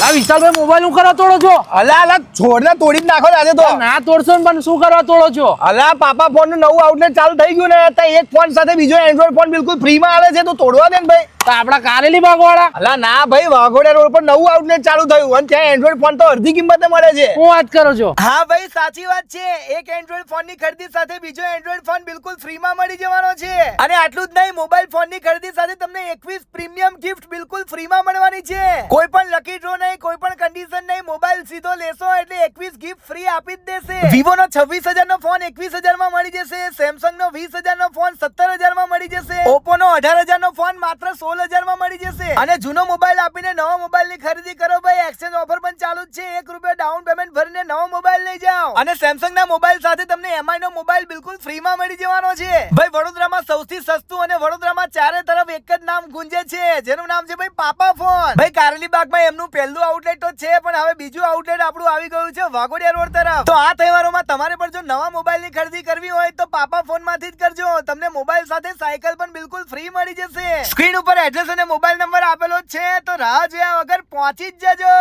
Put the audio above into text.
આ વિશાલભાઈ મોબાઈલ નું કરવા તોડો છો? અલા છોડને તોડી જ નાખો આજે તો. ના તોડશો ને, પણ શું કરવા તોડો છો? અલા પાપા ફોન નું નવું આઉટલેટ ચાલુ થઈ ગયું ને, તો એક ફોન સાથે બીજો એન્ડ્રોઈડ ફોન બિલકુલ ફ્રી માં આવે છે, તો તોડવા દે ને ભાઈ. તો આપડા કારેલી બાગવાળા? અલા ના ભાઈ, વાઘોડિયા રોડ પર નવું આઉટલેટ ચાલુ થયું અને ત્યાં એન્ડ્રોઈડ ફોન તો અડધી કિંમતે મળે છે. શું વાત કરો છો? હા ભાઈ, સાચી વાત છે. એક એન્ડ્રોઈડ ફોન ની ખરીદી સાથે બીજો એન્ડ્રોઈડ ફોન બિલકુલ ફ્રી માં મળી જવાનો છે. અને આટલું જ નહીં, મોબાઈલ ફોન ની ખરીદી સાથે તમને 21 પ્રીમિયમ ગિફ્ટ બિલકુલ ફ્રી માં મળવાની છે. કોઈ પણ લકી ડ્રો નહીં, કોઈ પણ કન્ડિશન નહીં, મોબાઈલ સીધો લેશો એટલે 21 ગિફ્ટ ફ્રી આપી જ દેશે. વિવો નો 26,000 નો ફોન 21,000 માં મળી જશે. સેમસંગ નો 20,000 નો ફોન 17,000 માં મળી જશે. ઓપ્પો નો 18,000 નો ફોન માત્ર 16,000 માં મળી જશે. અને જૂનો મોબાઈલ આપીને નવા મોબાઈલ ની ખરીદી કરો ભાઈ. એક્સચેન્જ ઓફર પણ ચાલુ જ છે. ₹1 ડાઉન પેમેન્ટ ભરીને નવો મોબાઈલ લઈ જાઓ. અને સેમસંગ ના મોબાઈલ સાથે તમને MI નો મોબાઈલ બિલકુલ ફ્રી માં મળી જવાનો છે. ભાઈ વડોદરામાં સૌથી સસ્તું અને વડોદરામાં ચારે તરફ એક જ નામ ગુંજે છે, જેનું નામ છે ભાઈ પાપા ફોન. ભાઈ કારેલી બાગમાં એમનું પહેલું આઉટલેટ તો છે, પણ હવે બીજું આઉટલેટ આપણું આવી ગયું છે વાઘોડિયા રોડ તરફ. તો આ તહેવારોમાં તમારે પણ જો નવા મોબાઈલ ની ખરીદી કરવી હોય તો પાપા ફોન માંથી જ કરજો. તમને મોબાઈલ સાથે સાયકલ પણ બિલકુલ ફ્રી મળી જશે. સ્ક્રીન ઉપર એડ્રેસ અને મોબાઈલ નંબર આપેલો જ છે, તો રાહ જોયા વગર પહોંચી જ જજો.